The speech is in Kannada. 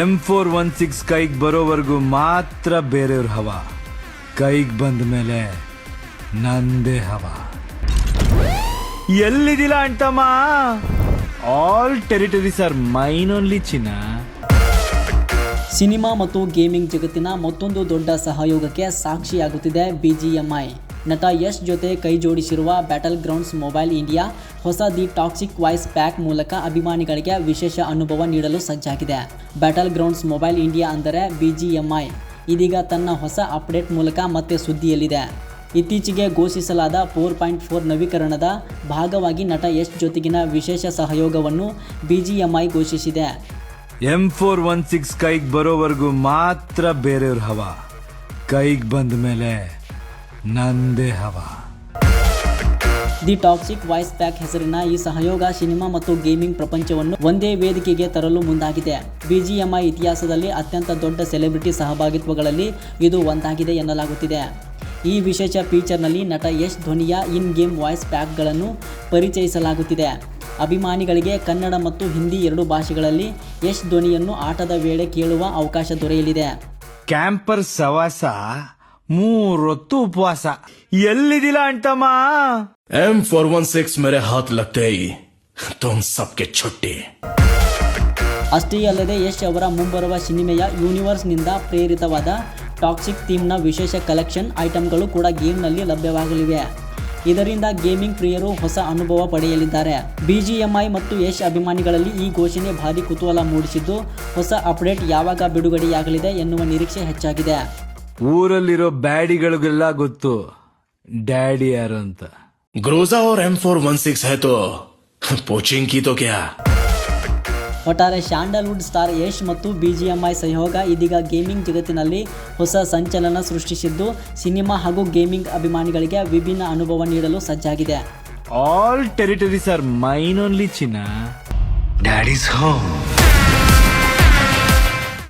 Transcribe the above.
M416 ಕೈಗೆ ಬರೋವರೆಗೂ ಮಾತ್ರ ಬೇರೆಯವ್ರ ಹವಾ, ಕೈಗೆ ಬಂದ ಮೇಲೆ ನಂದೇ ಹವಾ. ಎಲ್ಲಿದಿಲ್ಲ ಅಂಟಮ್ಮ, all territories are mine only ಚಿನ್ನ. ಸಿನಿಮಾ ಮತ್ತು ಗೇಮಿಂಗ್ ಜಗತ್ತಿನ ಮತ್ತೊಂದು ದೊಡ್ಡ ಸಹಯೋಗಕ್ಕೆ ಸಾಕ್ಷಿಯಾಗುತ್ತಿದೆ BGMI. ನಟ ಯಶ್ ಜೊತೆ ಕೈ ಜೋಡಿಸಿರುವ ಬ್ಯಾಟಲ್ ಗ್ರೌಂಡ್ಸ್ ಮೊಬೈಲ್ ಇಂಡಿಯಾ ಹೊಸ ದಿ ಟಾಕ್ಸಿಕ್ ವಾಯ್ಸ್ ಪ್ಯಾಕ್ ಮೂಲಕ ಅಭಿಮಾನಿಗಳಿಗೆ ವಿಶೇಷ ಅನುಭವ ನೀಡಲು ಸಜ್ಜಾಗಿದೆ. ಬ್ಯಾಟಲ್ ಗ್ರೌಂಡ್ಸ್ ಮೊಬೈಲ್ ಇಂಡಿಯಾ ಅಂದರೆ BGMI ಇದೀಗ ತನ್ನ ಹೊಸ ಅಪ್ಡೇಟ್ ಮೂಲಕ ಮತ್ತೆ ಸುದ್ದಿಯಲ್ಲಿದೆ. ಇತ್ತೀಚೆಗೆ ಘೋಷಿಸಲಾದ 4.4 ನವೀಕರಣದ ಭಾಗವಾಗಿ ನಟ ಯಶ್ ಜೊತೆಗಿನ ವಿಶೇಷ ಸಹಯೋಗವನ್ನು BGMI ಘೋಷಿಸಿದೆ. M416 ಕೈಗೆ ಬರೋವರೆಗೂ ಮಾತ್ರ ಬೇರೆಯವ್ರ ಹವಾ, ಕೈಗೆ ಬಂದ ಮೇಲೆ ನಂದೇ ಹವಾ. ದಿ ಟಾಕ್ಸಿಕ್ ವಾಯ್ಸ್ ಪ್ಯಾಕ್ ಹೆಸರಿನ ಈ ಸಹಯೋಗ ಸಿನಿಮಾ ಮತ್ತು ಗೇಮಿಂಗ್ ಪ್ರಪಂಚವನ್ನು ಒಂದೇ ವೇದಿಕೆಗೆ ತರಲು ಮುಂದಾಗಿದೆ. BGMI ಇತಿಹಾಸದಲ್ಲಿ ಅತ್ಯಂತ ದೊಡ್ಡ ಸೆಲೆಬ್ರಿಟಿ ಸಹಭಾಗಿತ್ವಗಳಲ್ಲಿ ಇದು ಒಂದಾಗಿದೆ ಎನ್ನಲಾಗುತ್ತಿದೆ. ಈ ವಿಶೇಷ ಫೀಚರ್ನಲ್ಲಿ ನಟ ಯಶ್ ಧ್ವನಿಯ ಇನ್ ಗೇಮ್ ವಾಯ್ಸ್ ಪ್ಯಾಕ್ಗಳನ್ನು ಪರಿಚಯಿಸಲಾಗುತ್ತಿದೆ. ಅಭಿಮಾನಿಗಳಿಗೆ ಕನ್ನಡ ಮತ್ತು ಹಿಂದಿ 2 ಭಾಷೆಗಳಲ್ಲಿ ಯಶ್ ಧ್ವನಿಯನ್ನು ಆಟದ ವೇಳೆ ಕೇಳುವ ಅವಕಾಶ ದೊರೆಯಲಿದೆ. ಕ್ಯಾಂಪರ್ ಸವಾಸ 3 ಹೊತ್ತು ಉಪವಾಸ. ಎಲ್ಲಿದಿಲ್ಲ ಅಂಟಮ್ಮ. M416 मेरे हाथ लगते ही तुम सबके छुट्टी. ಅಷ್ಟೇ ಅಲ್ಲದೆ ಯಶ್ ಅವರ ಮುಂಬರುವ ಸಿನಿಮೆಯ ಯೂನಿವರ್ಸ್ನಿಂದ ಪ್ರೇರಿತವಾದ ಟಾಕ್ಸಿಕ್ ಥೀಮ್ನ ವಿಶೇಷ ಕಲೆಕ್ಷನ್ ಐಟಮ್ಗಳು ಕೂಡ ಗೇಮ್ನಲ್ಲಿ ಲಭ್ಯವಾಗಲಿವೆ. ಇದರಿಂದ ಗೇಮಿಂಗ್ ಪ್ರಿಯರು ಹೊಸ ಅನುಭವ ಪಡೆಯಲಿದ್ದಾರೆ. BGMI ಮತ್ತು ಯಶ್ ಅಭಿಮಾನಿಗಳಲ್ಲಿ ಈ ಘೋಷಣೆ ಭಾರಿ ಕುತೂಹಲ ಮೂಡಿಸಿದ್ದು, ಹೊಸ ಅಪ್ಡೇಟ್ ಯಾವಾಗ ಬಿಡುಗಡೆಯಾಗಲಿದೆ ಎನ್ನುವ ನಿರೀಕ್ಷೆ ಹೆಚ್ಚಾಗಿದೆ. ಊರಲ್ಲಿರೋ ಬ್ಯಾಡಿಗಳಿಗೆಲ್ಲ ಗೊತ್ತು ಡ್ಯಾಡಿ ಯಾರು ಅಂತ. ग्रोजा और M416 है तो पोचिंग की तो क्या. ಒಟ್ಟಾರೆ ಸ್ಯಾಂಡಲ್ವುಡ್ ಸ್ಟಾರ್ ಯಶ್ ಮತ್ತು BGMI ಸಹಯೋಗ ಇದೀಗ ಗೇಮಿಂಗ್ ಜಗತ್ತಿನಲ್ಲಿ ಹೊಸ ಸಂಚಲನ ಸೃಷ್ಟಿಸಿದ್ದು, ಸಿನಿಮಾ ಹಾಗೂ ಗೇಮಿಂಗ್ ಅಭಿಮಾನಿಗಳಿಗೆ ವಿಭಿನ್ನ ಅನುಭವ ನೀಡಲು ಸಜ್ಜಾಗಿದೆ. All territories are mine only ಚಿನ್ನ. Daddy's home.